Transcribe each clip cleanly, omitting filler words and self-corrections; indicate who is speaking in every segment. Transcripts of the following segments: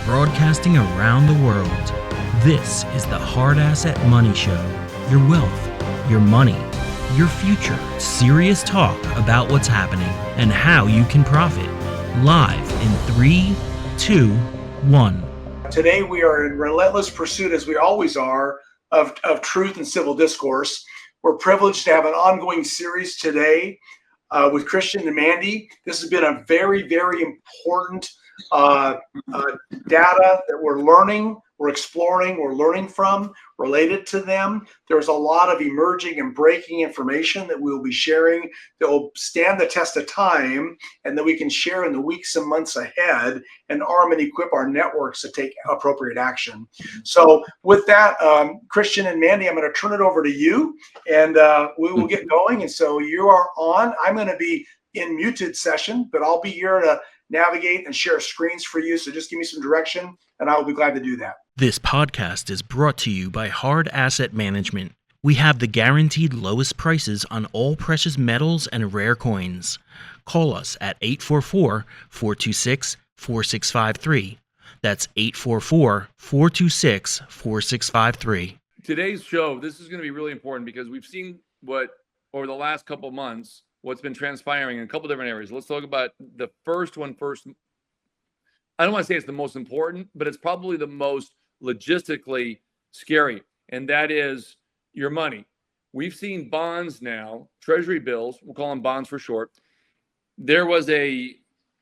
Speaker 1: broadcasting around the world. This is the Hard Asset Money Show. Your wealth, your money, your future. Serious talk about what's happening and how you can profit. Live in 3, 2, 1.
Speaker 2: Today we are in relentless pursuit, as we always are, of truth and civil discourse. We're privileged to have an ongoing series today with Christian and Mandy. This has been a very, very important data that we're learning, we're exploring, we're learning from, related to them. There's a lot of emerging and breaking information that we'll be sharing that will stand the test of time and that we can share in the weeks and months ahead and arm and equip our networks to take appropriate action. So with that, Christian and Mandy, I'm going to turn it over to you and we will get going. And so you are on. I'm going to be in muted session, but I'll be here to navigate and share screens for you. So just give me some direction and I will be glad to do that.
Speaker 1: This podcast is brought to you by Hard Asset Management. We have the guaranteed lowest prices on all precious metals and rare coins. Call us at 844-426-4653. That's 844-426-4653.
Speaker 3: Today's show, this is going to be really important because we've seen what, over the last couple of months, what's been transpiring in a couple different areas. Let's talk about the first one first. I don't want to say it's the most important, but it's probably the most logistically scary, and that is your money. We've seen bonds now, Treasury bills, we'll call them bonds for short. There was I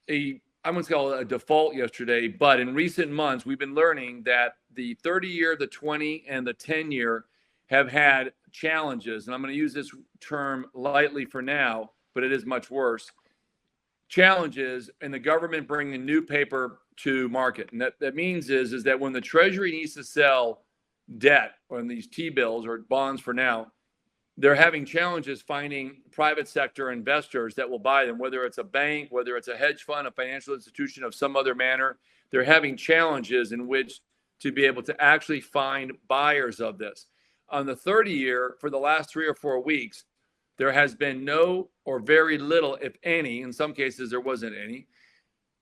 Speaker 3: wouldn't call it a default yesterday, but in recent months, we've been learning that the 30-year, the 20, and the 10-year have had challenges. And I'm going to use this term lightly for now, but it is much worse. Challenges in the government bringing new paper to market. And that means is that when the Treasury needs to sell debt on these T-bills or bonds for now, they're having challenges finding private sector investors that will buy them, whether it's a bank, whether it's a hedge fund, a financial institution of some other manner. They're having challenges in which to be able to actually find buyers of this. On the 30-year, for the last 3 or 4 weeks, there has been no or very little, if any, in some cases there wasn't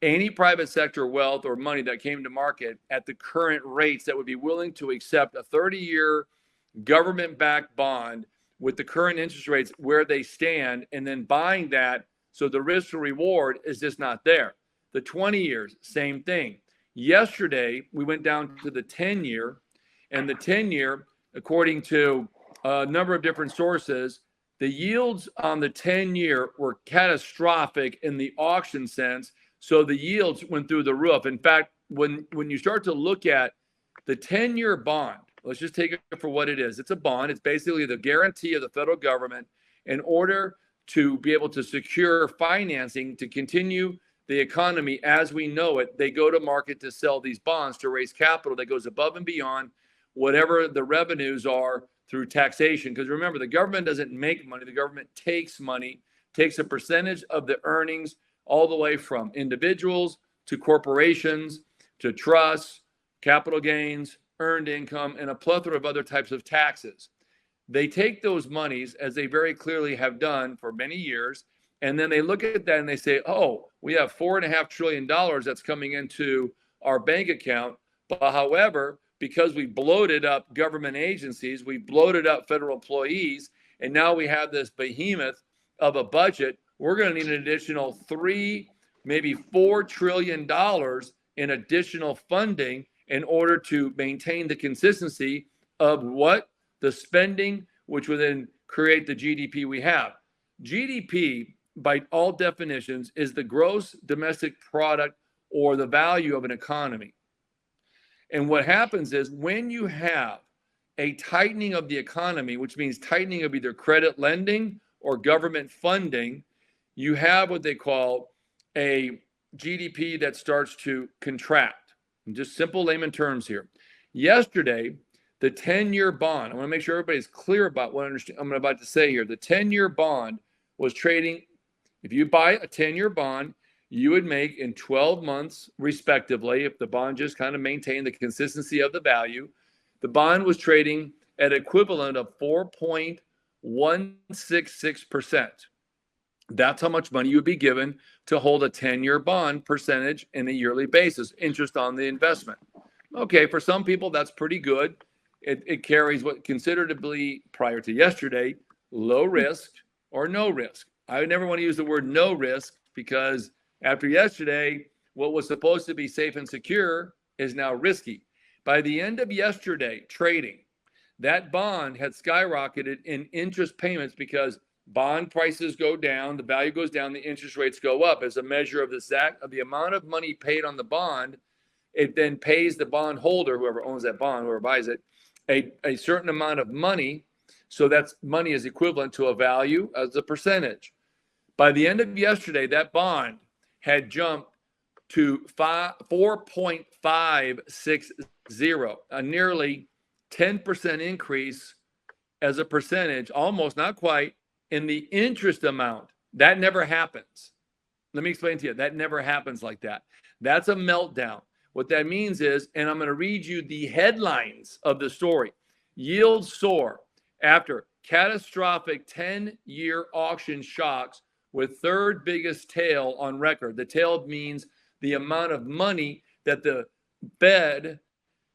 Speaker 3: any private sector wealth or money that came to market at the current rates that would be willing to accept a 30-year government-backed bond with the current interest rates where they stand, and then buying that, so the risk to reward is just not there. The 20 years, same thing. Yesterday, we went down to the 10-year, and the 10-year, according to a number of different sources, the yields on the 10-year were catastrophic in the auction sense. So the yields went through the roof. In fact, when you start to look at the 10-year bond, let's just take it for what it is. It's a bond. It's basically the guarantee of the federal government in order to be able to secure financing to continue the economy as we know it. They go to market to sell these bonds to raise capital that goes above and beyond whatever the revenues are through taxation. Because remember, the government doesn't make money. The government takes money, takes a percentage of the earnings all the way from individuals to corporations to trusts, capital gains, earned income, and a plethora of other types of taxes. They take those monies, as they very clearly have done for many years, and then they look at that and they say, oh, we have $4.5 trillion that's coming into our bank account. But however, because we bloated up government agencies, we bloated up federal employees, and now we have this behemoth of a budget, we're going to need an additional $3, maybe $4 trillion in additional funding in order to maintain the consistency of what? The spending, which would then create the GDP we have. GDP, by all definitions, is the gross domestic product or the value of an economy. And what happens is when you have a tightening of the economy, which means tightening of either credit lending or government funding, you have what they call a GDP that starts to contract. In just simple layman terms here. Yesterday, the 10-year bond, I want to make sure everybody's clear about what I'm about to say here. The 10-year bond was trading, if you buy a 10-year bond, you would make in 12 months, respectively, if the bond just kind of maintained the consistency of the value, the bond was trading at equivalent of 4.166%. That's how much money you would be given to hold a 10-year bond percentage in a yearly basis, interest on the investment. Okay, for some people, that's pretty good. It carries what considered to be, prior to yesterday, low risk or no risk. I would never want to use the word no risk, because after yesterday, what was supposed to be safe and secure is now risky. By the end of yesterday trading, that bond had skyrocketed in interest payments because bond prices go down, the value goes down, the interest rates go up as a measure of the amount of money paid on the bond. It then pays the bond holder, whoever owns that bond, whoever buys it, a certain amount of money. So that money is equivalent to a value as a percentage. By the end of yesterday, that bond had jumped to 4.560, a nearly 10% increase as a percentage, almost, not quite, in the interest amount. That never happens. Let me explain to you. That never happens like that. That's a meltdown. What that means is, and I'm going to read you the headlines of the story. Yields soar after catastrophic 10-year auction shocks with third biggest tail on record. The tail means the amount of money that the Fed,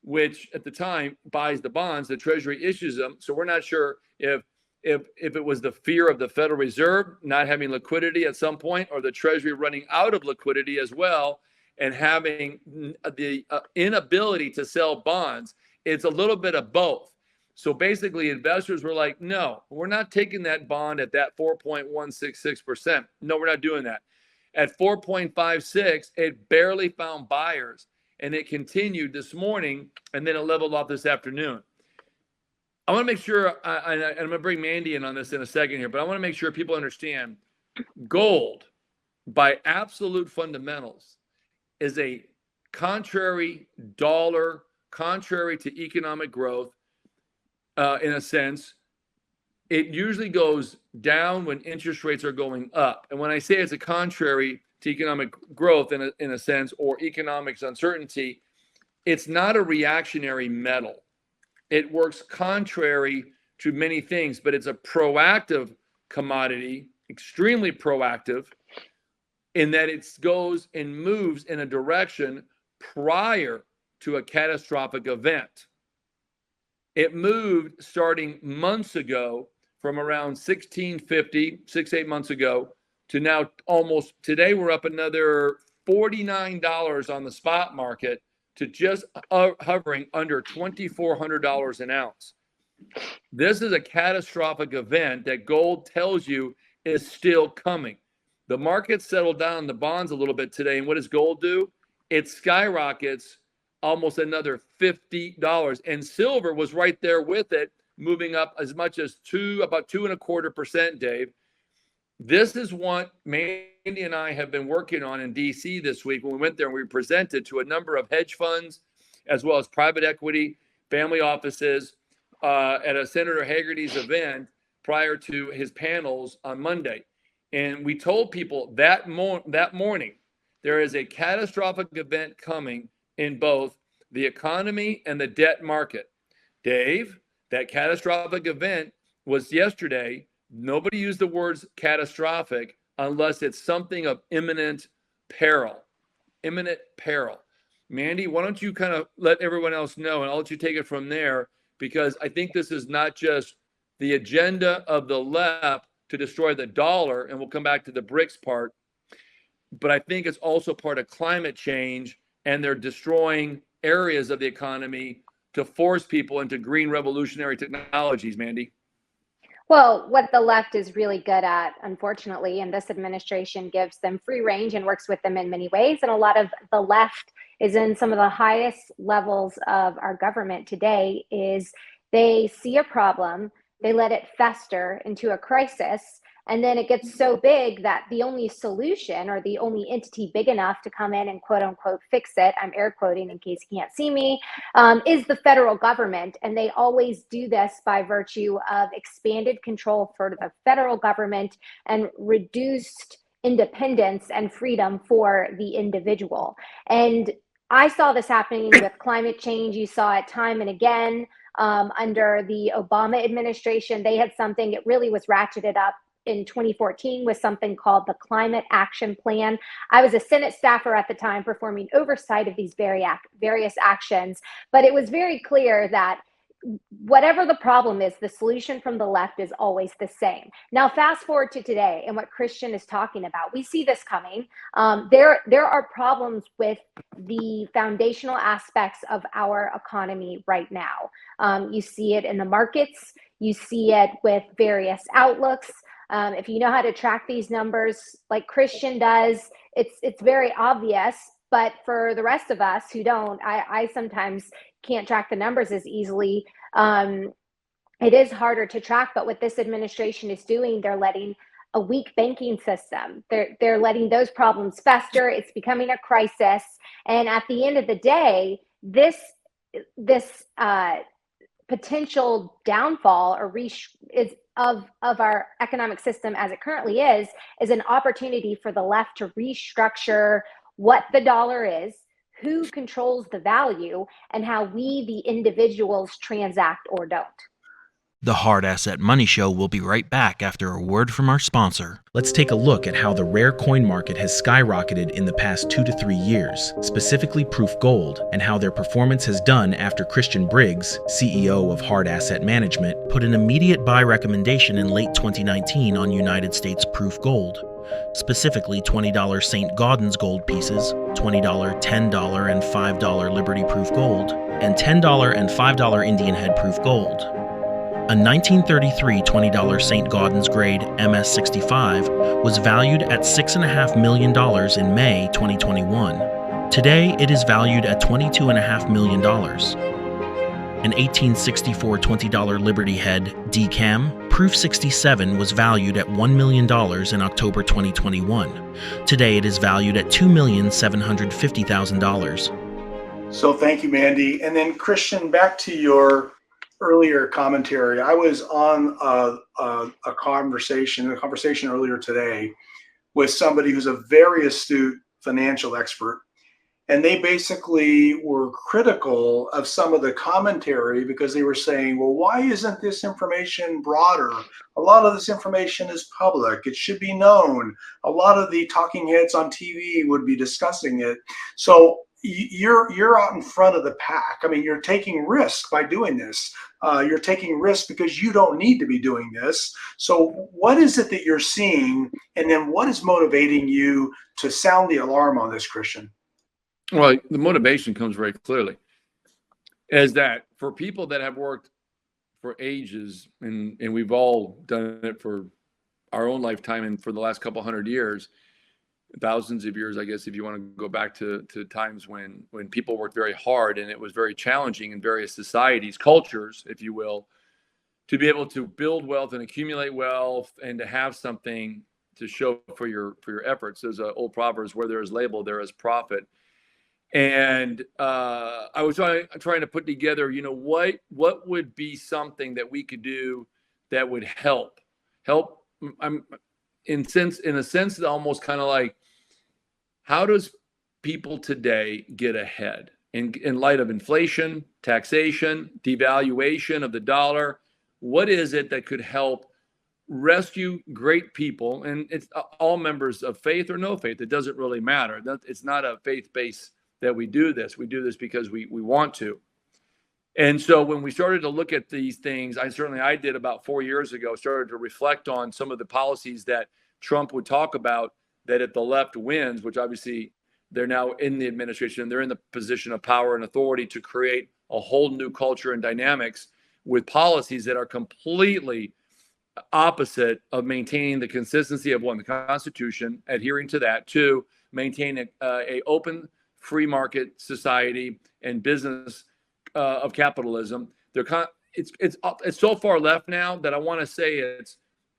Speaker 3: which at the time buys the bonds, the Treasury issues them. So we're not sure if it was the fear of the Federal Reserve not having liquidity at some point, or the Treasury running out of liquidity as well and having the inability to sell bonds. It's a little bit of both. So basically, investors were like, no, we're not taking that bond at that 4.166%. No, we're not doing that. At 4.56, it barely found buyers, and it continued this morning, and then it leveled off this afternoon. I want to make sure, and I'm going to bring Mandy in on this in a second here, but I want to make sure people understand gold, by absolute fundamentals, is a contrary dollar, contrary to economic growth, in a sense. It usually goes down when interest rates are going up. And when I say it's a contrary to economic growth in a sense, or economics uncertainty, it's not a reactionary metal. It works contrary to many things, but it's a proactive commodity, extremely proactive, in that it goes and moves in a direction prior to a catastrophic event. It moved starting months ago from around 1650, 6-8 months ago, to now almost today. We're up another $49 on the spot market to just hovering under $2,400 an ounce. This is a catastrophic event that gold tells you is still coming. The market settled down the bonds a little bit today, and what does gold do? It skyrockets almost another $50, and silver was right there with it, moving up as much as about 2.25%, Dave. This is what Mandy and I have been working on in DC this week when we went there and we presented to a number of hedge funds, as well as private equity, family offices, at a Senator Hagerty's event prior to his panels on Monday. And we told people that morning, there is a catastrophic event coming in both the economy and the debt market. Dave, that catastrophic event was yesterday. Nobody used the words catastrophic unless it's something of imminent peril. Imminent peril. Mandy, why don't you kind of let everyone else know, and I'll let you take it from there, because I think this is not just the agenda of the left to destroy the dollar, and we'll come back to the BRICS part, but I think it's also part of climate change, and they're destroying areas of the economy to force people into green revolutionary technologies, Mandy.
Speaker 4: Well, what the left is really good at, unfortunately, and this administration gives them free range and works with them in many ways. And a lot of the left is in some of the highest levels of our government today, is they see a problem, they let it fester into a crisis, and then it gets so big that the only solution, or the only entity big enough to come in and quote unquote fix it, I'm air quoting in case you can't see me, is the federal government. And they always do this by virtue of expanded control for the federal government and reduced independence and freedom for the individual. And I saw this happening with climate change. You saw it time and again under the Obama administration. They had something, it really was ratcheted up in 2014 with something called the Climate Action Plan. I was a Senate staffer at the time performing oversight of these various actions, but it was very clear that whatever the problem is, the solution from the left is always the same. Now, fast forward to today and what Christian is talking about. We see this coming. There are problems with the foundational aspects of our economy right now. You see it in the markets. You see it with various outlooks. If you know how to track these numbers like Christian does, it's very obvious. But for the rest of us who don't, I sometimes can't track the numbers as easily. It is harder to track, but what this administration is doing, they're letting a weak banking system, they're letting those problems fester. It's becoming a crisis. And at the end of the day, this potential downfall or of our economic system as it currently is an opportunity for the left to restructure what the dollar is, who controls the value, and how we, the individuals, transact or don't.
Speaker 1: The Hard Asset Money Show will be right back after a word from our sponsor. Let's take a look at how the rare coin market has skyrocketed in the past 2 to 3 years, specifically proof gold, and how their performance has done after Christian Briggs, CEO of Hard Asset Management, put an immediate buy recommendation in late 2019 on United States proof gold. Specifically $20 St. Gaudens gold pieces, $20, $10, and $5 Liberty proof gold, and $10 and $5 Indian head proof gold. A 1933 $20 St. Gaudens grade MS65 was valued at $6.5 million in May 2021. Today, it is valued at $22.5 million. An 1864 $20 Liberty head DCAM Proof 67 was valued at $1 million in October 2021. Today, it is valued at $2,750,000.
Speaker 2: So thank you, Mandy. And then Christian, back to your earlier commentary. I was on a conversation earlier today with somebody who's a very astute financial expert. And they basically were critical of some of the commentary because they were saying, well, why isn't this information broader? A lot of this information is public. It should be known. A lot of the talking heads on TV would be discussing it. So you're out in front of the pack. I mean, you're taking risk by doing this. You're taking risk because you don't need to be doing this. So what is it that you're seeing? And then what is motivating you to sound the alarm on this, Christian?
Speaker 3: Well, the motivation comes very clearly, is that for people that have worked for ages, and we've all done it for our own lifetime and for the last couple hundred years, thousands of years, I guess, if you want to go back to times when people worked very hard and it was very challenging in various societies, cultures, if you will, to be able to build wealth and accumulate wealth and to have something to show for your efforts. There's an old proverb, where there is labor, there is profit. And I was trying to put together, what would be something that we could do that would help. I'm in a sense, almost kind of like, how does people today get ahead in light of inflation, taxation, devaluation of the dollar? What is it that could help rescue great people? And it's all members of faith or no faith. It doesn't really matter. It's not a faith-based that we do this. We do this because we want to. And so when we started to look at these things, I did about 4 years ago, started to reflect on some of the policies that Trump would talk about, that if the left wins, which obviously they're now in the administration, they're in the position of power and authority to create a whole new culture and dynamics with policies that are completely opposite of maintaining the consistency of, one, the Constitution, adhering to that, two, maintain a open, free market society and business of capitalism. It's so far left now that I want to say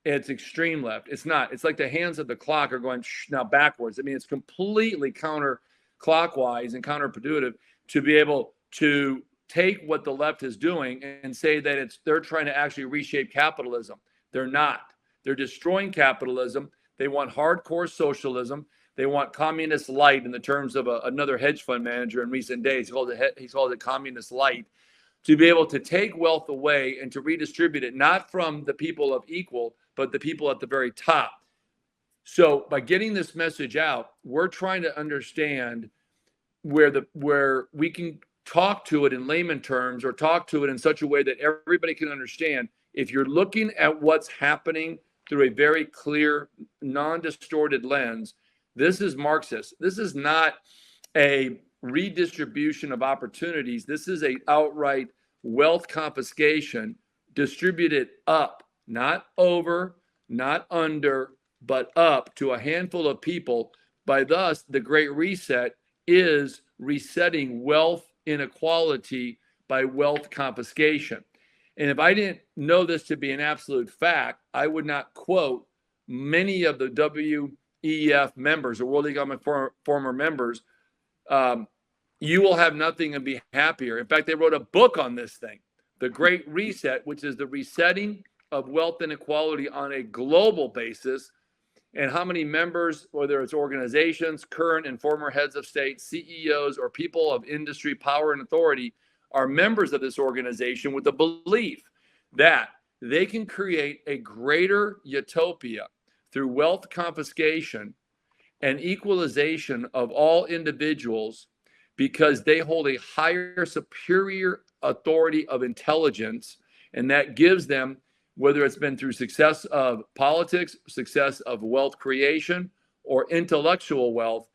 Speaker 3: it's extreme left. It's not. It's like the hands of the clock are going now backwards. I mean, it's completely counterclockwise and counterproductive to be able to take what the left is doing and say that they're trying to actually reshape capitalism. They're not. They're destroying capitalism. They want hardcore socialism. They want communist light, in the terms of another hedge fund manager in recent days. He called it communist light, to be able to take wealth away and to redistribute it, not from the people of equal, but the people at the very top. So by getting this message out, we're trying to understand where we can talk to it in layman terms, or talk to it in such a way that everybody can understand. If you're looking at what's happening through a very clear, non-distorted lens, this is Marxist. This is not a redistribution of opportunities. This is a outright wealth confiscation, distributed up, not over, not under, but up to a handful of people. By thus, the Great Reset is resetting wealth inequality by wealth confiscation. And if I didn't know this to be an absolute fact, I would not quote many of the WEF members, or World Economic Forum former members. You will have nothing and be happier. In fact, they wrote a book on this thing, The Great Reset, which is the resetting of wealth inequality on a global basis. And how many members, whether it's organizations, current and former heads of state, CEOs, or people of industry, power, and authority, are members of this organization with the belief that they can create a greater utopia through wealth confiscation and equalization of all individuals, because they hold a higher, superior authority of intelligence, and that gives them, whether it's been through success of politics, success of wealth creation, or intellectual wealth,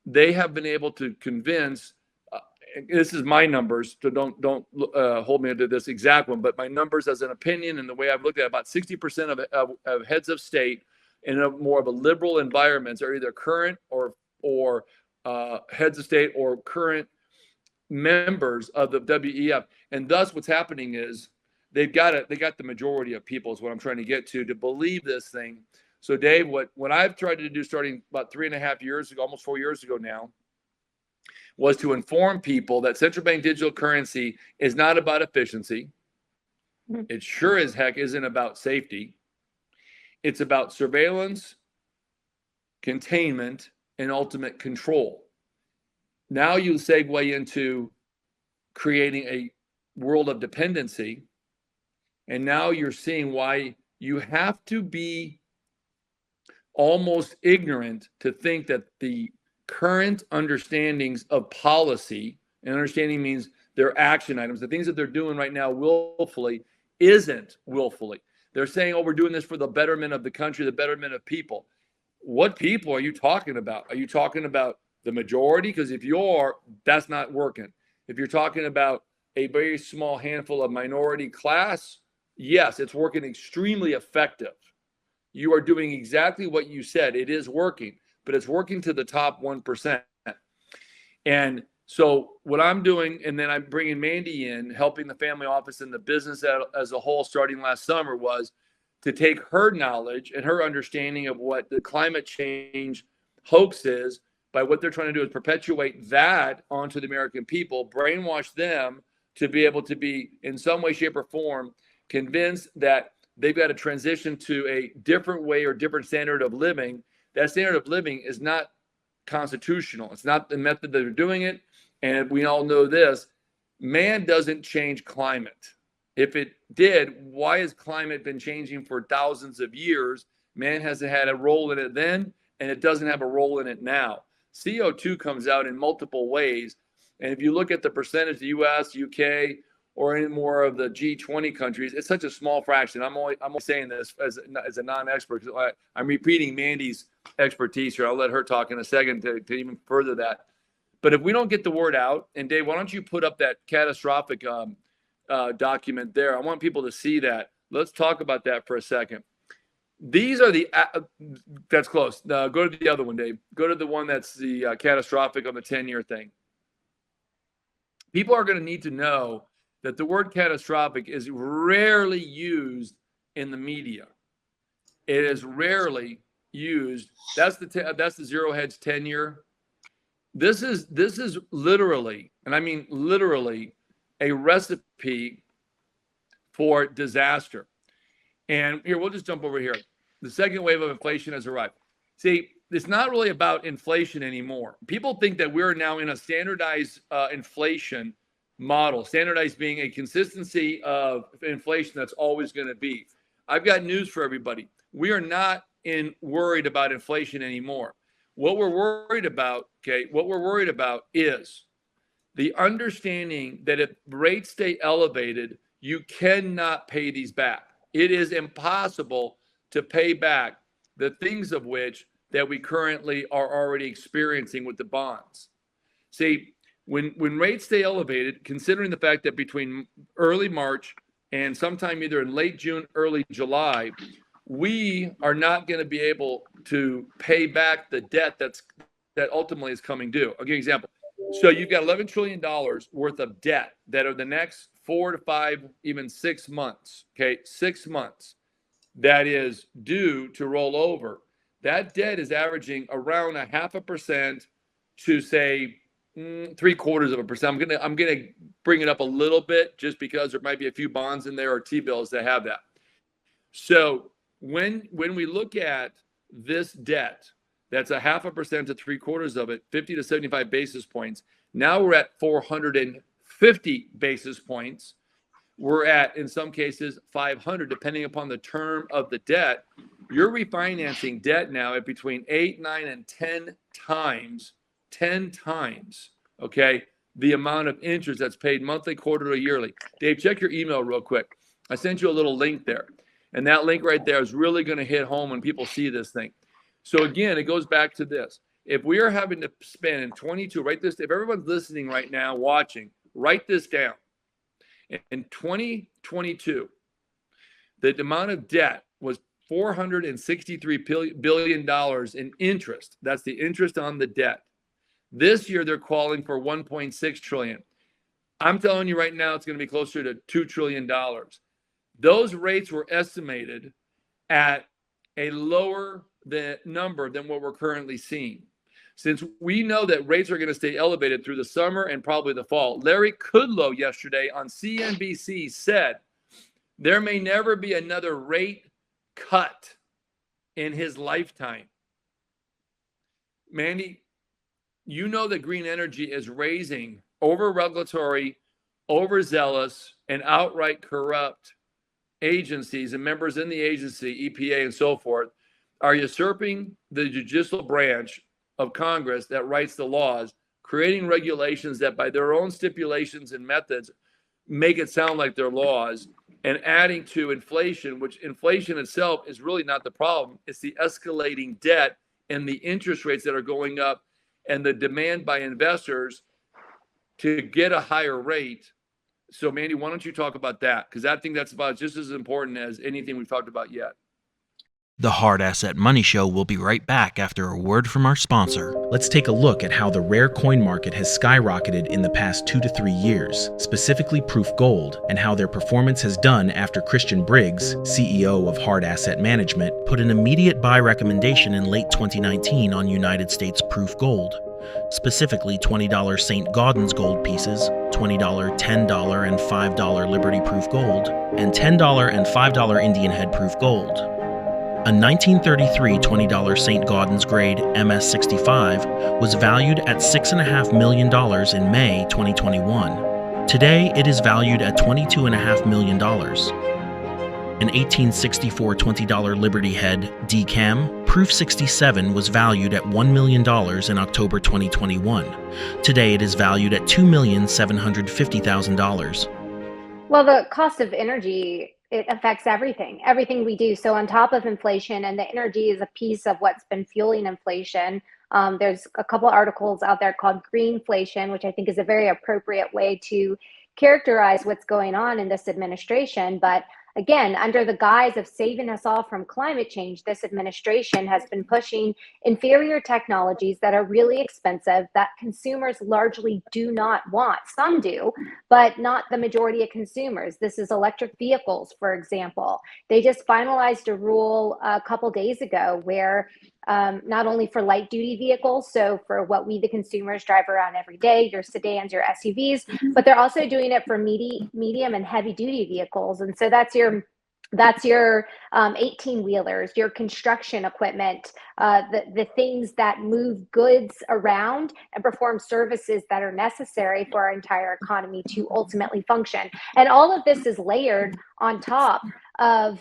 Speaker 3: they have been able to convince, this is my numbers, so don't hold me to this exact one, but my numbers as an opinion and the way I've looked at it, about 60% of heads of state in a more of a liberal environments are either current or heads of state or current members of the WEF. And thus what's happening is they got the majority of people, is what I'm trying to get to believe this thing. So Dave, what I've tried to do starting about 3.5 years ago, almost 4 years ago now, was to inform people that central bank digital currency is not about efficiency. It sure as heck isn't about safety. It's about surveillance, containment, and ultimate control. Now you segue into creating a world of dependency. And now you're seeing why you have to be almost ignorant to think that the current understandings of policy, and understanding means their action items, the things that they're doing right now willfully, isn't willfully. They're saying, oh, we're doing this for the betterment of the country, the betterment of people. What people are you talking about? Are you talking about the majority? Because if you are, that's not working. If you're talking about a very small handful of minority class, yes, it's working extremely effective. You are doing exactly what you said. It is working, but it's working to the top 1%. And so what I'm doing, and then I'm bringing Mandy in, helping the family office and the business as a whole starting last summer, was to take her knowledge and her understanding of what the climate change hoax is. By what they're trying to do is perpetuate that onto the American people, brainwash them to be able to be in some way, shape, or form convinced that they've got to transition to a different way or different standard of living. That standard of living is not constitutional. It's not the method that they're doing it. And we all know this: man doesn't change climate. If it did, why has climate been changing for thousands of years? Man hasn't had a role in it then, and it doesn't have a role in it now. CO2 comes out in multiple ways. And if you look at the percentage, the US, UK, or any more of the G20 countries, it's such a small fraction. I'm only saying this as a non-expert. I'm repeating Mandy's expertise here. I'll let her talk in a second to even further that. But if we don't get the word out, and Dave, why don't you put up that catastrophic document there? I want people to see that. Let's talk about that for a second. These are the, that's close. Go to the other one, Dave. Go to the one that's the catastrophic on the 10-year thing. People are going to need to know that the word catastrophic is rarely used in the media. It is rarely used. That's the zero hedge 10-year. This is literally, and I mean literally, a recipe for disaster. And here, we'll just jump over here. The second wave of inflation has arrived. See, it's not really about inflation anymore. People think that we're now in a standardized inflation model, standardized being a consistency of inflation that's always going to be. I've got news for everybody. we are not worried about inflation anymore. What we're worried about, is the understanding that if rates stay elevated, you cannot pay these back. It is impossible to pay back the things of which that we currently are already experiencing with the bonds. See, when rates stay elevated, considering the fact that between early March and sometime either in late June, early July, we are not going to be able to pay back the debt that ultimately is coming due. I'll give you an example. So you've got $11 trillion worth of debt that are the next 4 to 5, even 6 months, 6 months, that is due to roll over. That debt is averaging around 0.5% to say 0.75%. I'm gonna bring it up a little bit just because there might be a few bonds in there or T-bills that have that. So when we look at this debt, that's 0.5% to 0.75 of it, 50 to 75 basis points. Now we're at 450 basis points. We're at, in some cases, 500, depending upon the term of the debt. You're refinancing debt now at between 8, 9, and 10 times, okay, the amount of interest that's paid monthly, quarterly, yearly. Dave, check your email real quick. I sent you a little link there. And that link right there is really going to hit home when people see this thing. So again, it goes back to this. If we are having to spend in 22, write this, if everyone's listening right now, watching, write this down. In 2022, the amount of debt was $463 billion in interest. That's the interest on the debt. This year, they're calling for $1.6 trillion. I'm telling you right now, it's going to be closer to $2 trillion. Those rates were estimated at a lower number than what we're currently seeing. Since we know that rates are going to stay elevated through the summer and probably the fall, Larry Kudlow yesterday on CNBC said there may never be another rate cut in his lifetime. Mandy, you know that green energy is raising over-regulatory, overzealous, and outright corrupt agencies and members in the agency, EPA and so forth, are usurping the judicial branch of Congress that writes the laws, creating regulations that by their own stipulations and methods make it sound like they're laws, and adding to inflation, which inflation itself is really not the problem. It's the escalating debt and the interest rates that are going up and the demand by investors to get a higher rate. So, Mandy, why don't you talk about that? Because I think that's about just as important as anything we've talked about yet.
Speaker 1: The Hard Asset Money Show will be right back after a word from our sponsor. Let's take a look at how the rare coin market has skyrocketed in the past 2 to 3 years, specifically Proof Gold, and how their performance has done after Christian Briggs, CEO of Hard Asset Management, put an immediate buy recommendation in late 2019 on United States Proof Gold. Specifically $20 St. Gaudens gold pieces, $20, $10, and $5 Liberty Proof Gold, and $10 and $5 Indian Head Proof Gold. A 1933 $20 St. Gaudens grade MS65 was valued at $6.5 million in May 2021. Today, it is valued at $22.5 million. An 1864 $20 Liberty Head DCAM Proof 67 was valued at $1 million in October 2021. Today, it is valued at $2,750,000.
Speaker 4: Well, the cost of energy, it affects everything we do. So on top of inflation, and the energy is a piece of what's been fueling inflation. There's a couple articles out there called Greenflation, which I think is a very appropriate way to characterize what's going on in this administration. But again, under the guise of saving us all from climate change, this administration has been pushing inferior technologies that are really expensive, that consumers largely do not want. Some do, but not the majority of consumers. This is electric vehicles, for example. They just finalized a rule a couple days ago where not only for light duty vehicles, so for what we, the consumers, drive around every day, your sedans, your SUVs, but they're also doing it for medium and heavy duty vehicles. And so that's your 18 wheelers, your construction equipment, the things that move goods around and perform services that are necessary for our entire economy to ultimately function. And all of this is layered on top of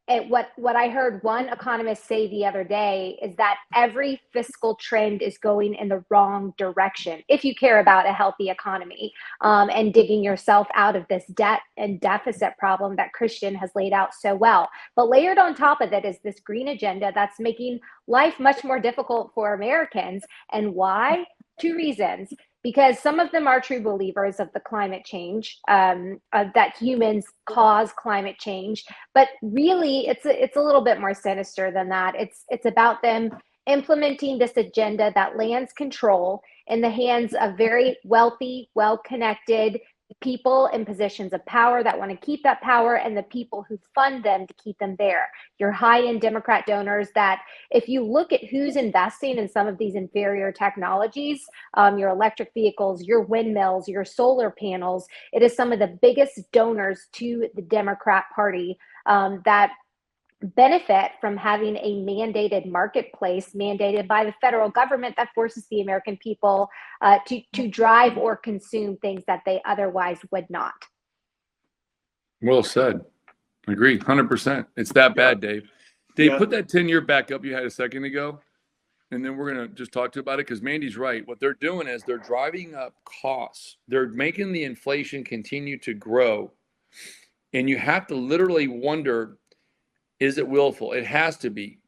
Speaker 4: what I heard one economist say the other day is that every fiscal trend is going in the wrong direction if you care about a healthy economy, and digging yourself out of this debt and deficit problem that Christian has laid out so well. But layered on top of it is this green agenda that's making life much more difficult for Americans. And why? Two reasons. Because some of them are true believers of the climate change, that humans cause climate change, but really it's a little bit more sinister than that. It's about them implementing this agenda that lands control in the hands of very wealthy, well-connected people in positions of power that want to keep that power, and the people who fund them to keep them there. Your high-end Democrat donors that, if you look at who's investing in some of these inferior technologies, your electric vehicles, your windmills, your solar panels, it is some of the biggest donors to the Democrat Party, that benefit from having a mandated marketplace mandated by the federal government that forces the American people to drive or consume things that they otherwise would not.
Speaker 3: Well said. Agree, 100%. It's that bad, Dave. Dave, put that 10-year back up you had a second ago, and then we're going to just talk to you about it, because Mandy's right. What they're doing is they're driving up costs. They're making the inflation continue to grow, and you have to literally wonder, is it willful? It has to be.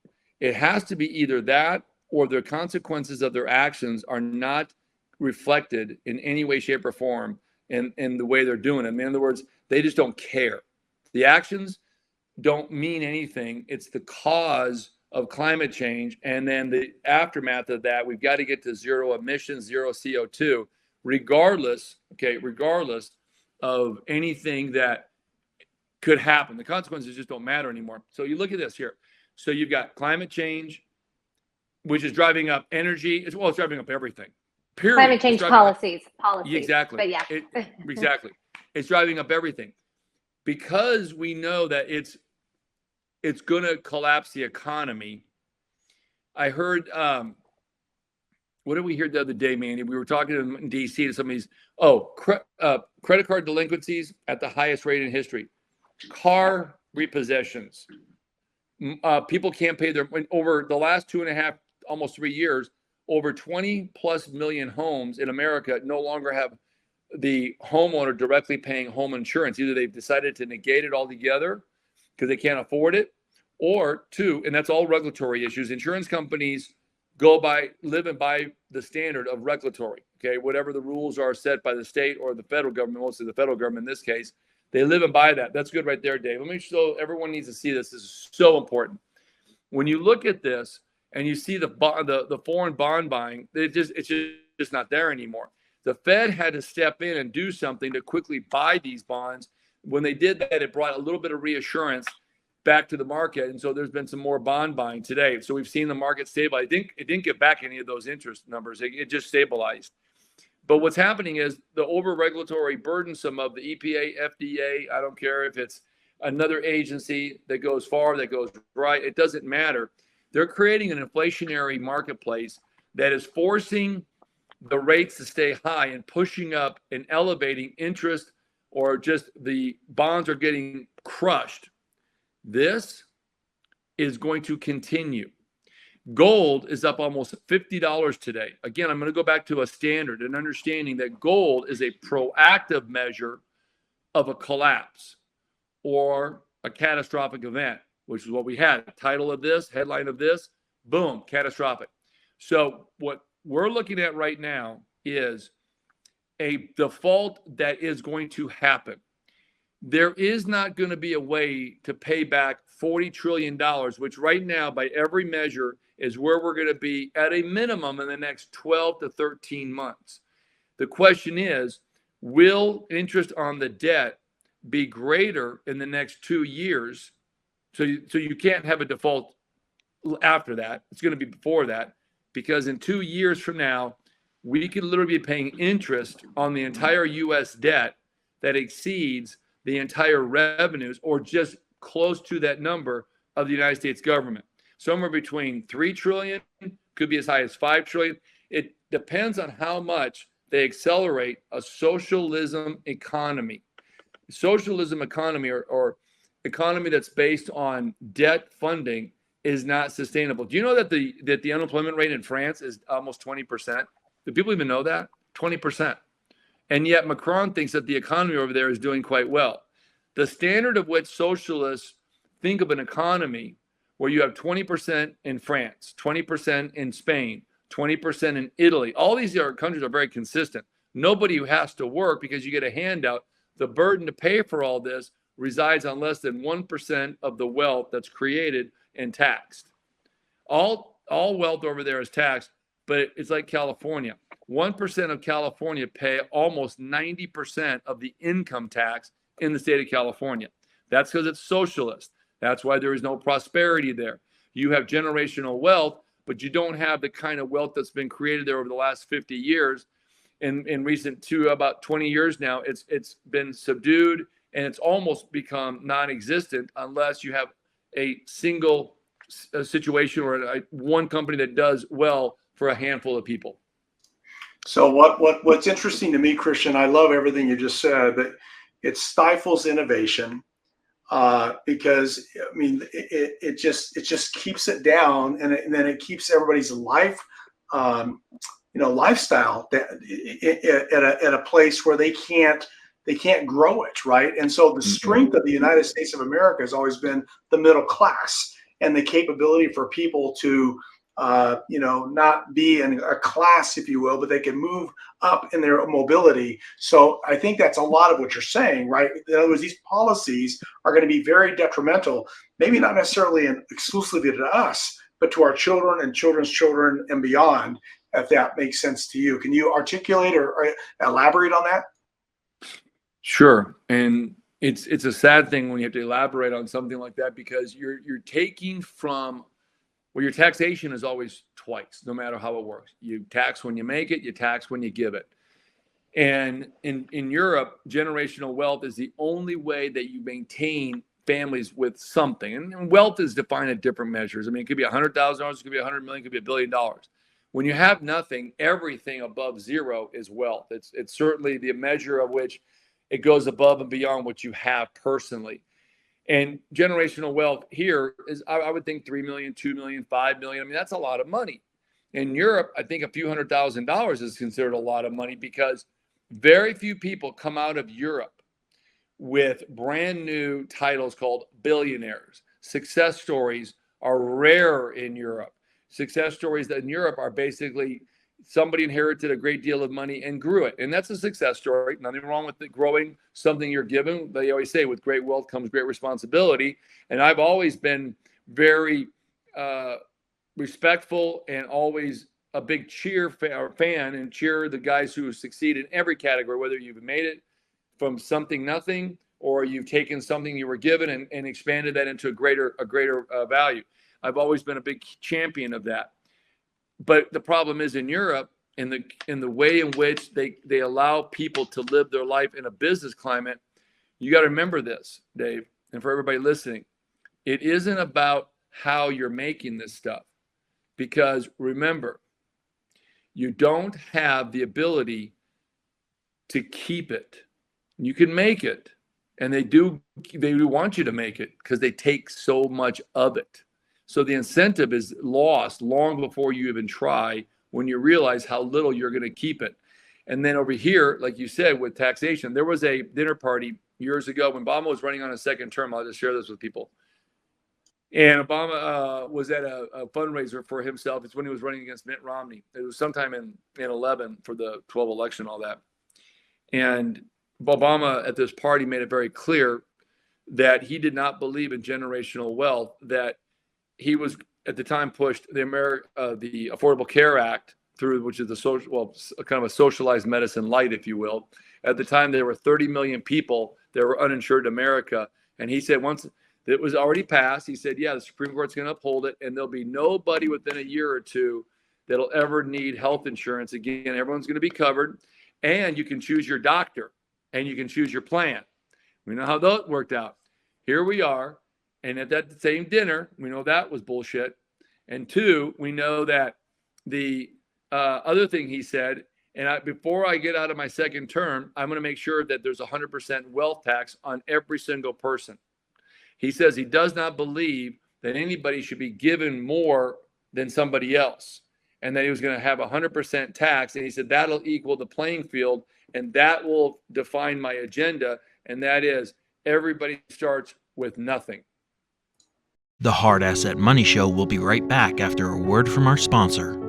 Speaker 3: It has to be either that, or the consequences of their actions are not reflected in any way, shape, or form in the way they're doing it. In other words, they just don't care. The actions don't mean anything. It's the cause of climate change, and then the aftermath of that. We've got to get to zero emissions, zero CO2, regardless of anything that could happen. The consequences just don't matter anymore. So you look at this here. So you've got climate change, which is driving up energy. It's driving up everything. Period.
Speaker 4: Climate change policies.
Speaker 3: Exactly.
Speaker 4: But yeah.
Speaker 3: Exactly. It's driving up everything, because we know that it's going to collapse the economy. I heard, what did we hear the other day, Mandy? We were talking in DC to some of these, credit card delinquencies at the highest rate in history. Car repossessions. People can't pay over the last 2.5, almost 3 years, over 20 plus million homes in America no longer have the homeowner directly paying home insurance. Either they've decided to negate it altogether because they can't afford it, or two, and that's all regulatory issues. Insurance companies live and by the standard of regulatory, okay? Whatever the rules are set by the state or the federal government, mostly the federal government in this case, they live and by that. That's good right there, Dave. Let me show, everyone needs to see this. This is so important. When you look at this and you see the foreign bond buying, it's just not there anymore. The Fed had to step in and do something to quickly buy these bonds. When they did that, it brought a little bit of reassurance back to the market. And so there's been some more bond buying today. So we've seen the market stabilize. It didn't get back any of those interest numbers. It just stabilized. But what's happening is the over-regulatory burdensome of the EPA, FDA, I don't care if it's another agency that goes far, that goes right, it doesn't matter. They're creating an inflationary marketplace that is forcing the rates to stay high and pushing up and elevating interest, or just the bonds are getting crushed. This is going to continue. Gold is up almost $50 today. Again, I'm going to go back to a standard and understanding that gold is a proactive measure of a collapse or a catastrophic event, which is what we had. Title of this, headline of this, boom, catastrophic. So what we're looking at right now is a default that is going to happen. There is not going to be a way to pay back $40 trillion, which right now, by every measure, is where we're going to be at a minimum in the next 12 to 13 months. The question is, will interest on the debt be greater in the next 2 years? So you can't have a default after that. It's going to be before that, because in 2 years from now, we could literally be paying interest on the entire U.S. debt that exceeds the entire revenues, or just close to that number, of the United States government. Somewhere between 3 trillion, could be as high as 5 trillion. It depends on how much they accelerate a socialism economy. Socialism economy, or economy that's based on debt funding is not sustainable. Do you know that the unemployment rate in France is almost 20%? Do people even know that? 20%. And yet Macron thinks that the economy over there is doing quite well. The standard of which socialists think of an economy where you have 20% in France, 20% in Spain, 20% in Italy. All these countries are very consistent. Nobody who has to work because you get a handout. The burden to pay for all this resides on less than 1% of the wealth that's created and taxed. All wealth over there is taxed, but it's like California. 1% of California pay almost 90% of the income tax in the state of California. That's because it's socialist. That's why there is no prosperity there. You have generational wealth, but you don't have the kind of wealth that's been created there over the last 50 years. In recent about 20 years now, it's been subdued and it's almost become non-existent unless you have a single situation or one company that does well for a handful of people.
Speaker 2: So what's interesting to me, Christian, I love everything you just said, but it stifles innovation because I mean it just keeps it down, and then it keeps everybody's life lifestyle at a place where they can't grow it, right? And so the strength of the United States of America has always been the middle class and the capability for people to not be in a class, if you will, but they can move up in their mobility. So I think that's a lot of what you're saying, right? In other words, these policies are going to be very detrimental, maybe not necessarily and exclusively to us, but to our children and children's children and beyond, if that makes sense to you. Can you articulate or elaborate on that?
Speaker 3: Sure. And it's a sad thing when you have to elaborate on something like that, because you're taking from, well, your taxation is always twice, no matter how it works. You tax when you make it, you tax when you give it. And in Europe, generational wealth is the only way that you maintain families with something. And wealth is defined at different measures. I mean, it could be $100,000, it could be $100 million, it could be $1 billion. When you have nothing, everything above zero is wealth. It's certainly the measure of which it goes above and beyond what you have personally. And generational wealth here is, I would think, 3 million, 2 million, 5 million. I mean, that's a lot of money. In Europe, I think a few $100,000 is considered a lot of money, because very few people come out of Europe with brand new titles called billionaires. Success stories are rare in Europe. Success stories in Europe are basically somebody inherited a great deal of money and grew it. And that's a success story. Nothing wrong with it, growing something you're given. They always say with great wealth comes great responsibility. And I've always been very respectful and always a big fan and cheer the guys who succeed in every category, whether you've made it from something nothing or you've taken something you were given and expanded that into a greater value. I've always been a big champion of that. But the problem is in Europe, in the way in which they allow people to live their life in a business climate, you got to remember this, Dave, and for everybody listening, it isn't about how you're making this stuff. Because remember, you don't have the ability to keep it. You can make it, and they do want you to make it because they take so much of it. So the incentive is lost long before you even try, when you realize how little you're going to keep it. And then over here, like you said, with taxation, there was a dinner party years ago when Obama was running on a second term. I'll just share this with people. And Obama was at a fundraiser for himself. It's when he was running against Mitt Romney. It was sometime in 11 for the 12 election, all that. And Obama at this party made it very clear that he did not believe in generational wealth, that he was at the time pushed the Affordable Care Act through, which is kind of a socialized medicine light, if you will. At the time, there were 30 million people that were uninsured in America. And he said once it was already passed, he said, yeah, the Supreme Court's going to uphold it, and there'll be nobody within a year or two that'll ever need health insurance again. Everyone's going to be covered, and you can choose your doctor, and you can choose your plan. We know how that worked out. Here we are. And at that same dinner, we know that was bullshit. And two, we know that the other thing he said, before I get out of my second term, I'm going to make sure that there's 100% wealth tax on every single person. He says he does not believe that anybody should be given more than somebody else, and that he was going to have 100% tax. And he said that'll equal the playing field, and that will define my agenda. And that is everybody starts with nothing.
Speaker 1: The Hard Asset Money Show will be right back after a word from our sponsor.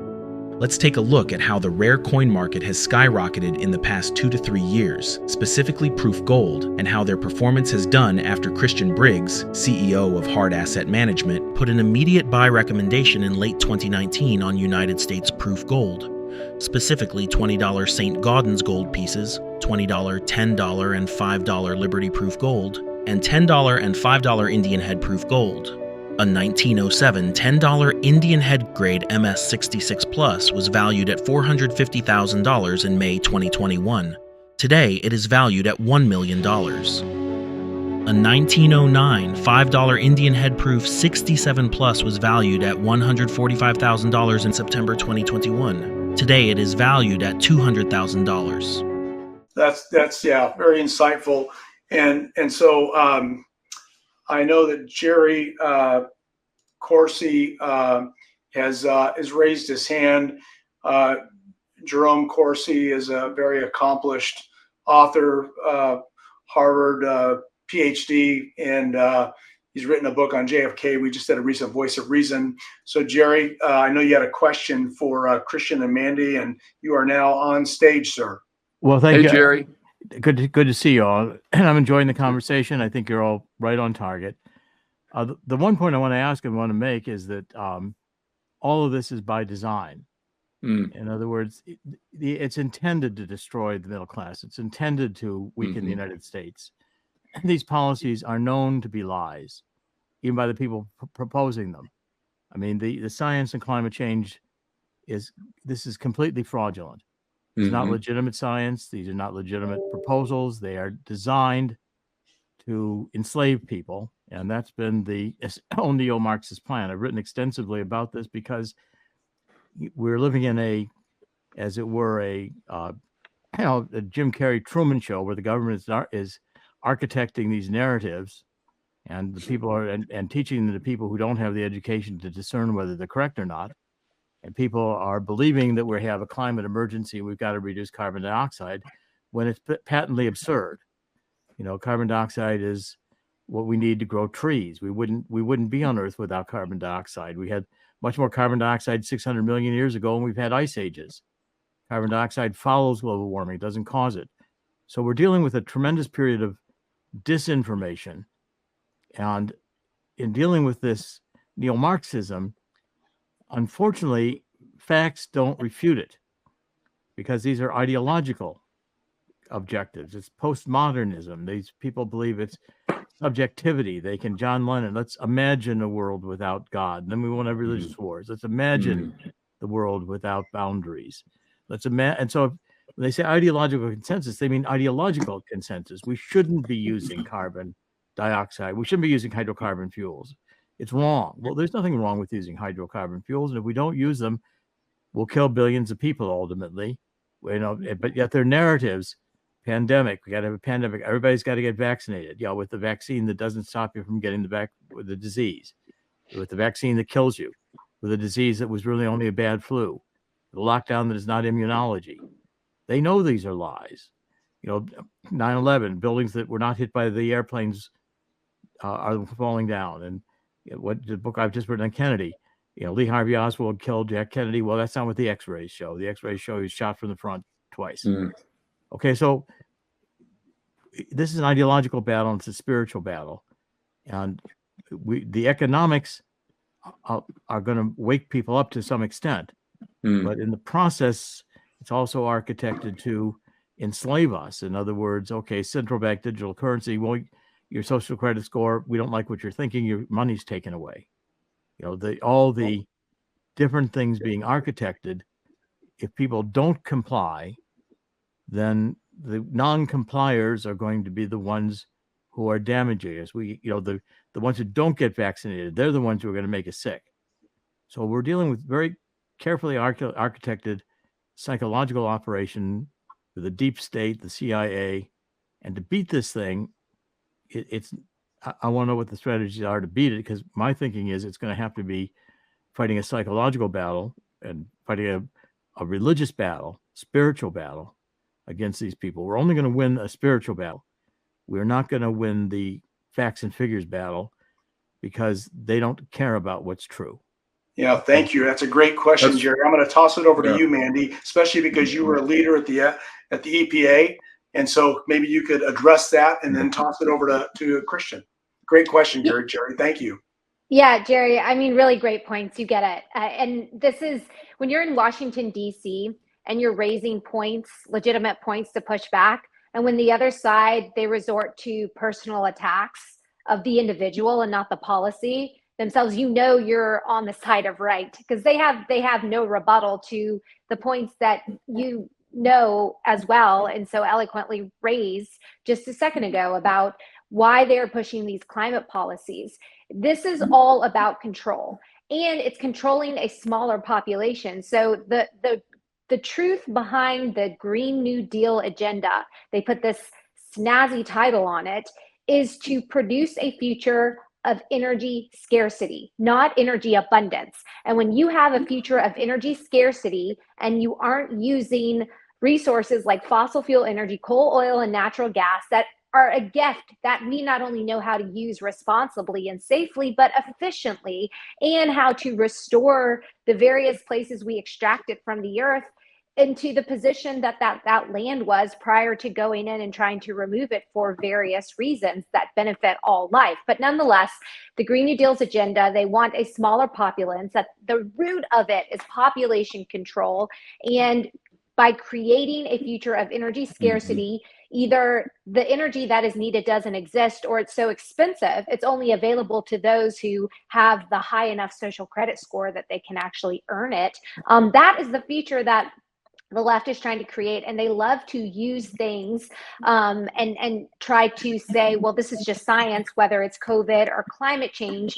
Speaker 1: Let's take a look at how the rare coin market has skyrocketed in the past 2 to 3 years, specifically proof gold, and how their performance has done after Christian Briggs, CEO of Hard Asset Management, put an immediate buy recommendation in late 2019 on United States proof gold, specifically $20 St. Gaudens gold pieces, $20, $10, and $5 Liberty proof gold, and $10 and $5 Indian head proof gold. A 1907 $10 Indian head grade MS66 Plus was valued at $450,000 in May 2021. Today, it is valued at $1 million. A 1909 $5 Indian head proof 67 Plus was valued at $145,000 in September 2021. Today, it is valued at $200,000.
Speaker 2: That's very insightful. And so I know that Jerry Corsi has raised his hand. Jerome Corsi is a very accomplished author, Harvard PhD, and he's written a book on JFK. We just had a recent Voice of Reason. So Jerry, I know you had a question for Christian and Mandy, and you are now on stage, sir.
Speaker 5: Well, thank you,
Speaker 3: Jerry.
Speaker 5: Good to see you all. And I'm enjoying the conversation. I think you're all right on target. The one point I want to ask and want to make is that all of this is by design. In other words, it's intended to destroy the middle class. It's intended to weaken the United States. And these policies are known to be lies, even by the people proposing them. I mean, the science and climate change is completely fraudulent. It's not legitimate science. These are not legitimate proposals. They are designed to enslave people. And that's been the own neo-Marxist plan. I've written extensively about this because we're living in as it were, a Jim Carrey Truman Show where the government is architecting these narratives, and the people are and teaching them to people who don't have the education to discern whether they're correct or not. And people are believing that we have a climate emergency. We've got to reduce carbon dioxide when it's patently absurd. Carbon dioxide is what we need to grow trees. We wouldn't be on Earth without carbon dioxide. We had much more carbon dioxide 600 million years ago, and we've had ice ages. Carbon dioxide follows global warming, it doesn't cause it. So we're dealing with a tremendous period of disinformation. And in dealing with this neo-Marxism, unfortunately, facts don't refute it because these are ideological objectives. It's postmodernism. These people believe it's subjectivity. They can, John Lennon, let's imagine a world without God. And then we won't have religious wars. Let's imagine the world without boundaries. Let's imagine. And so when they say ideological consensus, they mean ideological consensus. We shouldn't be using carbon dioxide. We shouldn't be using hydrocarbon fuels. It's wrong. Well, there's nothing wrong with using hydrocarbon fuels. And if we don't use them, we'll kill billions of people ultimately. But yet their narratives, pandemic, we got to have a pandemic. Everybody's got to get vaccinated. With the vaccine that doesn't stop you from getting with the disease, with the vaccine that kills you, with a disease that was really only a bad flu, the lockdown that is not immunology. They know these are lies. 9/11, buildings that were not hit by the airplanes are falling down. And what the book I've just written on Kennedy, Lee Harvey Oswald killed Jack Kennedy. Well, that's not what the X-rays show. The X-rays show he was shot from the front twice. Okay, so this is an ideological battle, and it's a spiritual battle, and the economics are going to wake people up to some extent, but in the process, it's also architected to enslave us. In other words, okay, central bank digital currency. Well, your social credit score, we don't like what you're thinking. Your money's taken away. All the different things being architected. If people don't comply, then the non-compliers are going to be the ones who are damaging us. The ones who don't get vaccinated, they're the ones who are going to make us sick. So we're dealing with very carefully architected psychological operation with the deep state, the CIA, and to beat this thing, it's I want to know what the strategies are to beat it, because my thinking is it's going to have to be fighting a psychological battle and fighting a religious battle, spiritual battle against these people. We're only going to win a spiritual battle. We're not going to win the facts and figures battle because they don't care about what's true.
Speaker 2: Yeah, thank you. That's a great question, Jerry. I'm going to toss it over to you, Mandy, especially because you were a leader at the EPA, and so maybe you could address that and then toss it over to Christian. Great question, Jerry. Thank you.
Speaker 4: Yeah, Jerry, I mean, really great points. You get it. And this is when you're in Washington, D.C., and you're raising points, legitimate points to push back. And when the other side, they resort to personal attacks of the individual and not the policy themselves, you know you're on the side of right, because they have no rebuttal to the points that you know as well and so eloquently raised just a second ago about why they're pushing these climate policies. This is all about control, and it's controlling a smaller population. So the truth behind the Green New Deal agenda, they put this snazzy title on it, is to produce a future of energy scarcity, not energy abundance. And when you have a future of energy scarcity and you aren't using resources like fossil fuel energy, coal, oil, and natural gas that are a gift that we not only know how to use responsibly and safely, but efficiently, and how to restore the various places we extracted from the earth into the position that land was prior to going in and trying to remove it for various reasons that benefit all life. But nonetheless, the Green New Deal's agenda, they want a smaller populace. That the root of it is population control. And by creating a future of energy scarcity, either the energy that is needed doesn't exist, or it's so expensive, it's only available to those who have the high enough social credit score that they can actually earn it. That is the future that the left is trying to create, and they love to use things and try to say, well, this is just science, whether it's COVID or climate change,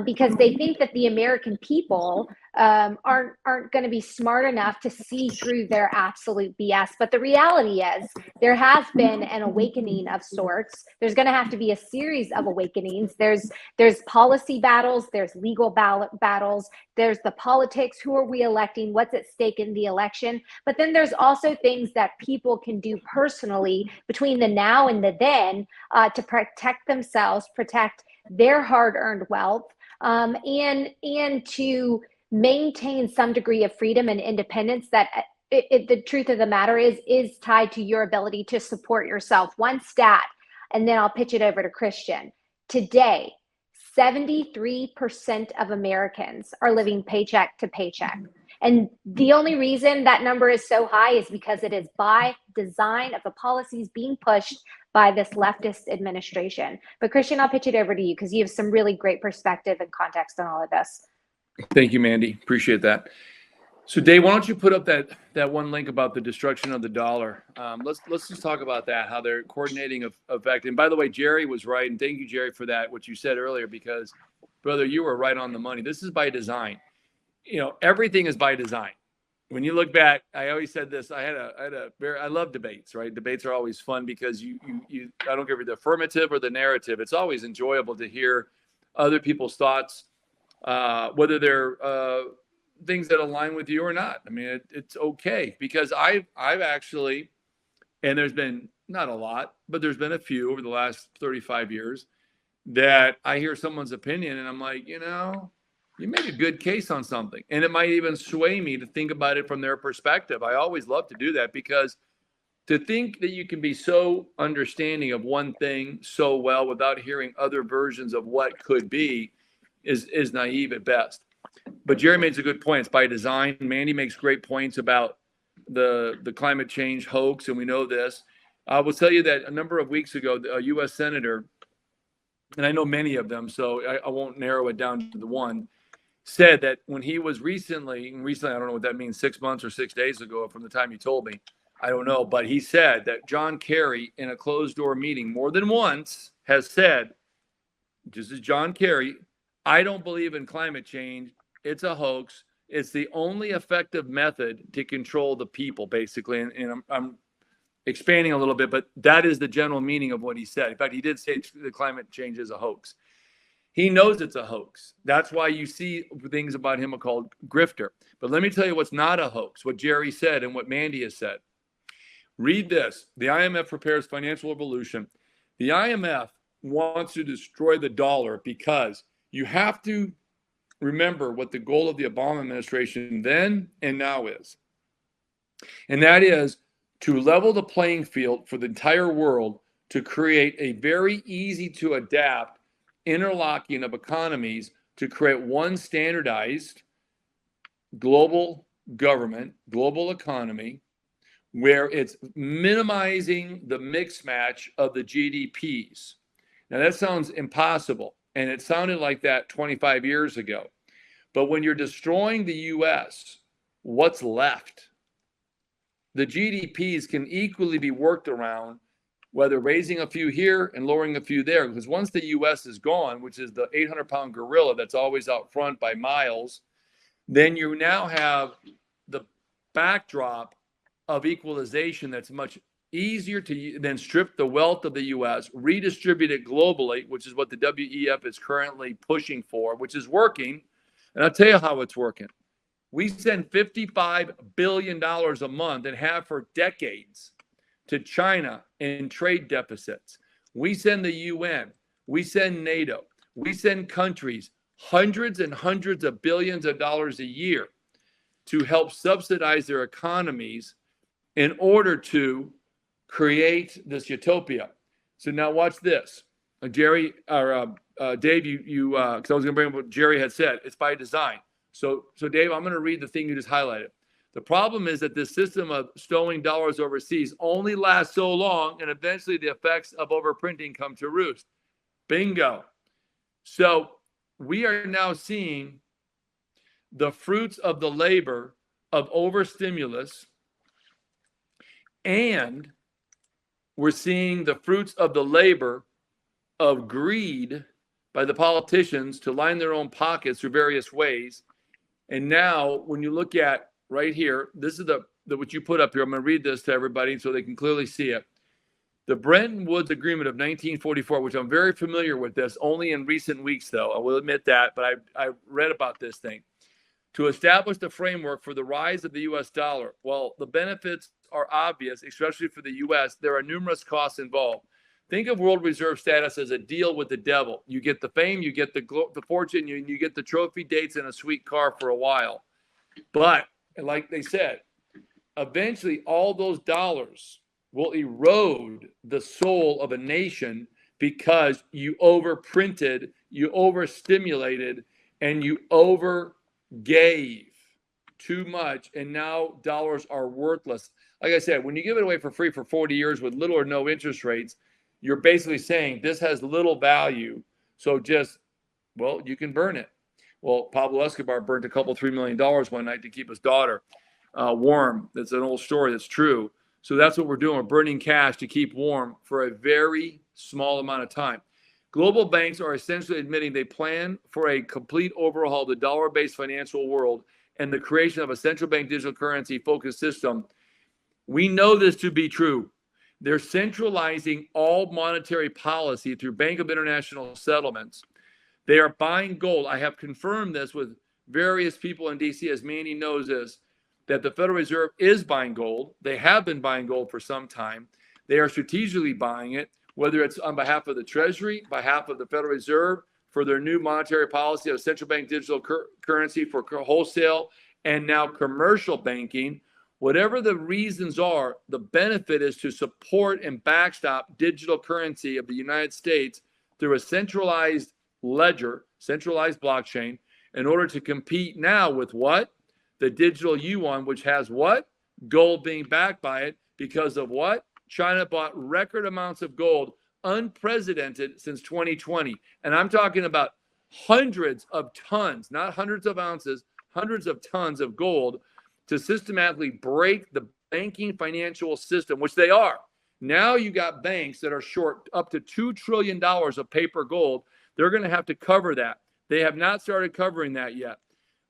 Speaker 4: because they think that the American people aren't going to be smart enough to see through their absolute BS. But the reality is there has been an awakening of sorts. There's going to have to be a series of awakenings. There's policy battles, there's legal battles, there's the politics, who are we electing, what's at stake in the election. But then there's also things that people can do personally between the now and the then to protect themselves, protect their hard-earned wealth, and to maintain some degree of freedom and independence that the truth of the matter is tied to your ability to support yourself. One stat, and then I'll pitch it over to Christian. Today, 73% of Americans are living paycheck to paycheck. And the only reason that number is so high is because it is by design of the policies being pushed by this leftist administration. But Christian, I'll pitch it over to you because you have some really great perspective and context on all of this.
Speaker 3: Thank you, Mandy. Appreciate that. So Dave, why don't you put up that one link about the destruction of the dollar? Let's just talk about that, how they're coordinating effect. And by the way, Jerry was right. And thank you, Jerry, for that, what you said earlier, because brother, you were right on the money. This is by design. You know, everything is by design. When you look back, I always said this, I love debates, right? Debates are always fun because you I don't care if it's the affirmative or the narrative. It's always enjoyable to hear other people's thoughts, whether they're things that align with you or not. I mean, it's okay, because I've actually, and there's been not a lot, but there's been a few over the last 35 years that I hear someone's opinion and I'm like, you know, you make a good case on something, and it might even sway me to think about it from their perspective. I always love to do that, because to think that you can be so understanding of one thing so well without hearing other versions of what could be is naive at best. But Jerry makes a good point. It's by design. Mandy makes great points about the climate change hoax, and we know this. I will tell you that a number of weeks ago, a U.S. Senator, and I know many of them, so I won't narrow it down to the one, said that when he was recently, I don't know what that means, 6 months or 6 days ago from the time he told me, I don't know, but he said that John Kerry in a closed door meeting more than once has said, this is John Kerry, I don't believe in climate change. It's a hoax. It's the only effective method to control the people, basically. And I'm expanding a little bit, but that is the general meaning of what he said. In fact, he did say the climate change is a hoax. He knows it's a hoax. That's why you see things about him are called grifter. But let me tell you what's not a hoax, what Jerry said and what Mandy has said. Read this. The IMF prepares financial revolution. The IMF wants to destroy the dollar because you have to remember what the goal of the Obama administration then and now is. And that is to level the playing field for the entire world to create a very easy to adapt interlocking of economies to create one standardized global government, global economy, where it's minimizing the mix match of the GDPs. Now that sounds impossible, and it sounded like that 25 years ago. But when you're destroying the US, what's left? The GDPs can equally be worked around, whether raising a few here and lowering a few there, because once the US is gone, which is the 800-pound gorilla that's always out front by miles, then you now have the backdrop of equalization that's much easier to then strip the wealth of the US, redistribute it globally, which is what the WEF is currently pushing for, which is working. And I'll tell you how it's working. We send $55 billion a month and have for decades to China in trade deficits. We send the UN, we send NATO, we send countries hundreds and hundreds of billions of dollars a year to help subsidize their economies in order to create this utopia. So now watch this. Jerry, or Dave, because I was going to bring up what Jerry had said. It's by design. So Dave, I'm going to read the thing you just highlighted. The problem is that this system of stowing dollars overseas only lasts so long, and eventually the effects of overprinting come to roost. Bingo. So we are now seeing the fruits of the labor of overstimulus, and we're seeing the fruits of the labor of greed by the politicians to line their own pockets through various ways. And now when you look at right here, this is the what you put up here. I'm going to read this to everybody so they can clearly see it. The Bretton Woods Agreement of 1944, which I'm very familiar with this, only in recent weeks, though. I will admit that, but I read about this thing. To establish the framework for the rise of the U.S. dollar. Well, the benefits are obvious, especially for the U.S. There are numerous costs involved. Think of world reserve status as a deal with the devil. You get the fame, you get the fortune, you get the trophy dates and a sweet car for a while. But like they said, eventually all those dollars will erode the soul of a nation because you overprinted, you overstimulated, and you overgave too much, and now dollars are worthless. Like I said, when you give it away for free for 40 years with little or no interest rates, you're basically saying this has little value, so just, well, you can burn it. Well, Pablo Escobar burned $2-3 million one night to keep his daughter warm. That's an old story that's true. So that's what we're doing. We're burning cash to keep warm for a very small amount of time. Global banks are essentially admitting they plan for a complete overhaul of the dollar-based financial world and the creation of a central bank digital currency focused system. We know this to be true. They're centralizing all monetary policy through Bank of International Settlements. They are buying gold. I have confirmed this with various people in DC, as Manny knows this, that the Federal Reserve is buying gold. They have been buying gold for some time. They are strategically buying it, whether it's on behalf of the Treasury, behalf of the Federal Reserve, for their new monetary policy of central bank digital currency for wholesale and now commercial banking. Whatever the reasons are, the benefit is to support and backstop digital currency of the United States through a centralized ledger, centralized blockchain, in order to compete now with what? The digital yuan, which has what? Gold being backed by it because of what? China bought record amounts of gold, unprecedented since 2020. And I'm talking about hundreds of tons, not hundreds of ounces, hundreds of tons of gold to systematically break the banking financial system, which they are. Now you got banks that are short up to $2 trillion of paper gold. They're going to have to cover that. They have not started covering that yet.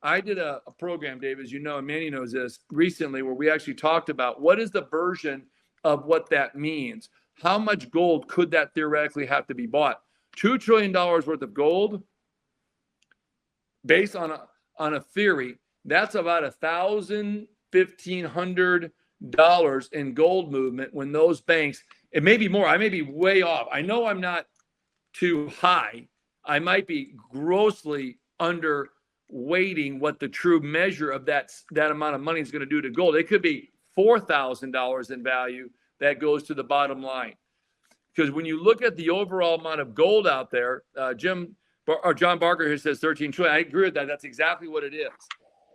Speaker 3: I did a program, Dave, as you know, and Manny knows this, recently, where we actually talked about what is the version of what that means. How much gold could that theoretically have to be bought? $2 trillion worth of gold, based on a theory, that's about $1,500 in gold movement when those banks, it may be more, I may be way off. I know I'm not too high. I might be grossly underweighting what the true measure of that amount of money is going to do to gold. It could be $4,000 in value that goes to the bottom line. Because when you look at the overall amount of gold out there, John Barker here says 13 trillion. I agree with that. That's exactly what it is.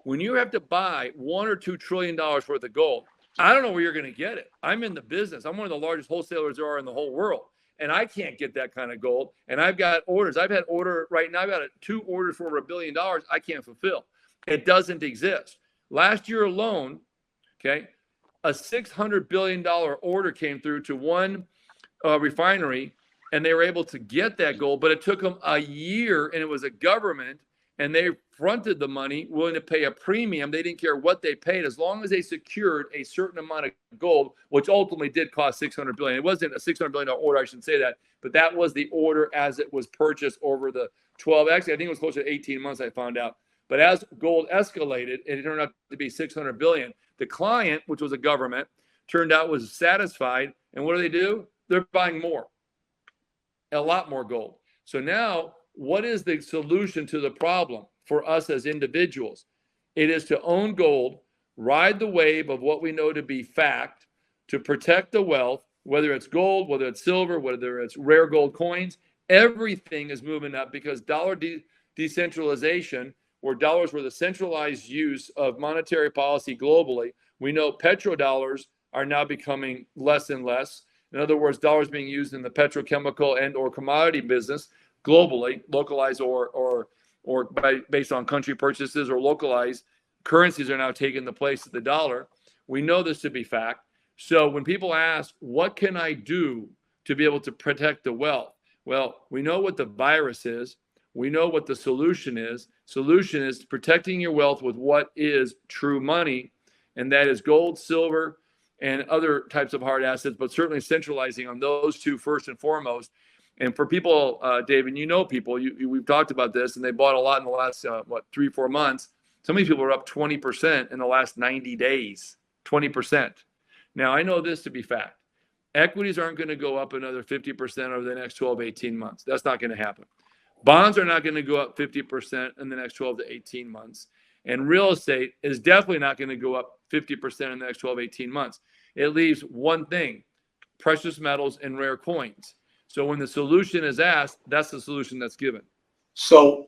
Speaker 3: When you have to buy $1 or $2 trillion worth of gold, I don't know where you're going to get it. I'm in the business. I'm one of the largest wholesalers there are in the whole world, and I can't get that kind of gold. And I've got orders. I've had right now. I've got 2 orders for over $1 billion. I can't fulfill. It doesn't exist. Last year alone, okay, a $600 billion order came through to one refinery, and they were able to get that gold, but it took them a year, and it was a government, and they fronted the money, willing to pay a premium. They didn't care what they paid as long as they secured a certain amount of gold, which ultimately did cost $600 billion. It wasn't a $600 billion order, I shouldn't say that, but that was the order as it was purchased over the 12, actually, I think it was closer to 18 months, I found out. But as gold escalated, it turned out to be $600 billion. The client, which was a government, turned out was satisfied. And what do? They're buying more, a lot more gold. So now, what is the solution to the problem for us as individuals? It is to own gold, ride the wave of what we know to be fact, to protect the wealth, whether it's gold, whether it's silver, whether it's rare gold coins. Everything is moving up because dollar decentralization, where dollars were the centralized use of monetary policy globally. We know petrodollars are now becoming less and less. In other words, dollars being used in the petrochemical and or commodity business globally, localized or based on country purchases or localized currencies are now taking the place of the dollar. We know this to be fact. So when people ask, what can I do to be able to protect the wealth? Well, we know what the virus is. We know what the solution is. Solution is protecting your wealth with what is true money, and that is gold, silver, and other types of hard assets, but certainly centralizing on those two first and foremost. And for people, David, you know people, we've talked about this, and they bought a lot in the last, 3-4 months. Some of these people are up 20% in the last 90 days, 20%. Now, I know this to be fact. Equities aren't going to go up another 50% over the next 12, 18 months. That's not going to happen. Bonds are not going to go up 50% in the next 12 to 18 months. And real estate is definitely not going to go up 50% in the next 12, 18 months. It leaves one thing, precious metals and rare coins. So when the solution is asked, that's the solution that's given.
Speaker 2: So